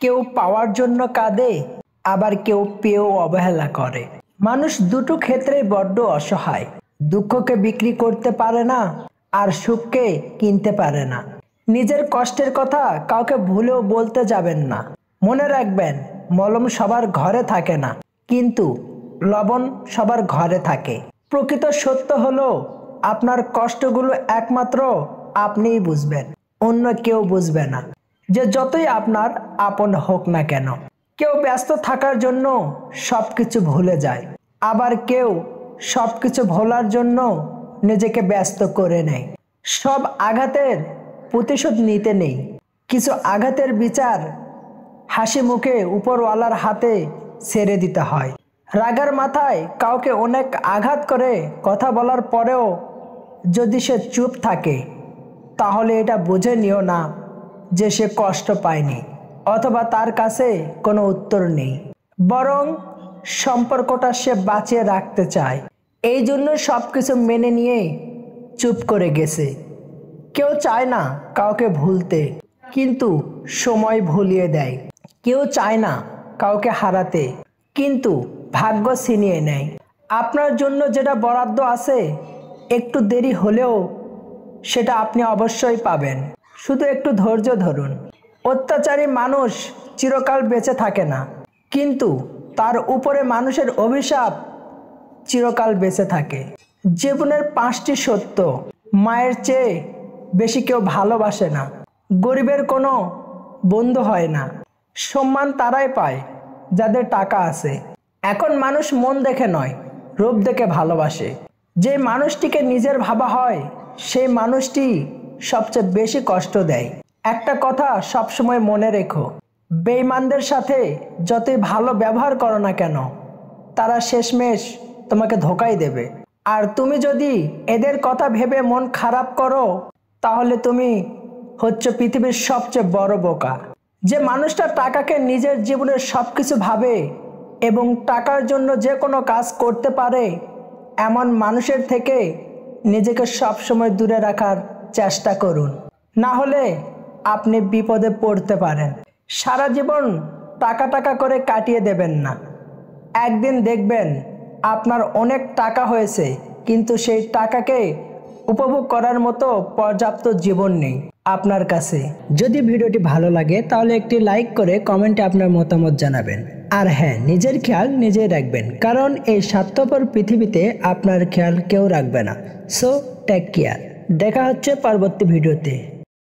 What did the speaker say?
কেউ পাওয়ার জন্য কাঁদে, আবার কেউ পেয়েও অবহেলা করে। মানুষ দুটো ক্ষেত্রেই বড্ড অসহায়। দুঃখকে বিক্রি করতে পারে না, আর সুখকে কিনতে পারে না। নিজের কষ্টের কথা কাউকে ভুলেও বলতে যাবেন না। মনে রাখবেন, মলম সবার ঘরে থাকে না, কিন্তু লবণ সবার ঘরে থাকে। প্রকৃত সত্য হলো, আপনার কষ্টগুলো একমাত্র আপনিই বুঝবেন, অন্য কেউ বুঝবে না। যে যতই আপনার আপন হোক না কেন, কেউ ব্যস্ত থাকার জন্য সবকিছু ভুলে যায়, আবার কেউ সবকিছু ভোলার জন্য নিজেকে ব্যস্ত করে নেয়। সব আঘাতের প্রতিশোধ নিতে নেই, কিছু আঘাতের বিচার হাসি মুখে উপরওয়ালার হাতে ছেড়ে দিতে হয়। রাগের মাথায় কাউকে অনেক আঘাত করে কথা বলার পরেও যদি সে চুপ থাকে, তাহলে এটা বুঝে নিও না যে সে কষ্ট পায়নি, অথবা তার কাছে কোনো উত্তর নেই, বরং সম্পর্কটা সে বাঁচিয়ে রাখতে চায়। এই জন্য সব কিছু মেনে নিয়ে চুপ করে গেছে। কেউ চায় না কাউকে ভুলতে, কিন্তু সময় ভুলিয়ে দেয়। কেউ চায় না কাউকে হারাতে, কিন্তু ভাগ্য ছিনিয়ে নেয়। আপনার জন্য যেটা বরাদ্দ আছে, একটু দেরি হলেও সেটা আপনি অবশ্যই পাবেন। শুধু একটু ধৈর্য ধরুন। অত্যাচারী মানুষ চিরকাল বেঁচে থাকে না, কিন্তু তার উপরে মানুষের অভিশাপ চিরকাল বেঁচে থাকে। জীবনের 5টি সত্য: মায়ের চেয়ে বেশি কেউ ভালোবাসে না, গরিবের কোনো বন্ধু হয় না, সম্মান তারাই পায় যাদের টাকা আছে। এখন মানুষ মন দেখে নয়, রূপ দেখে ভালোবাসে। যে মানুষটিকে নিজের ভাবা হয়, সেই মানুষটি সবচেয়ে বেশি কষ্ট দেয়। একটা কথা সবসময় মনে রেখো, বেঈমানদের সাথে যতই ভালো ব্যবহার করো না কেন, তারা শেষমেশ তোমাকে ধোঁকাই দেবে। আর তুমি যদি এদের কথা ভেবে মন খারাপ করো, তাহলে তুমি হচ্ছে পৃথিবীর সবচেয়ে বড় বোকা। যে মানুষটা টাকাকে নিজের জীবনের সবকিছু ভাবে এবং টাকার জন্য যে কোনো কাজ করতে পারে, এমন মানুষের থেকে নিজেকে সবসময় দূরে রাখার চেষ্টা করুন, না হলে আপনি বিপদে পড়তে পারেন। সারা জীবন টাকা টাকা করে কাটিয়ে দেবেন না। একদিন দেখবেন আপনার অনেক টাকা হয়েছে, কিন্তু সেই টাকাকে উপভোগ করার মতো পর্যাপ্ত জীবন নেই আপনার কাছে। যদি ভিডিওটি ভালো লাগে তাহলে একটি লাইক করে কমেন্টে আপনার মতামত জানাবেন। আর হ্যাঁ, নিজের খেয়াল নিজেই রাখবেন, কারণ এই স্বার্থপর পৃথিবীতে আপনার খেয়াল কেউ রাখবে না। So take care. দেখা হচ্ছে পরবর্তী ভিডিওতে।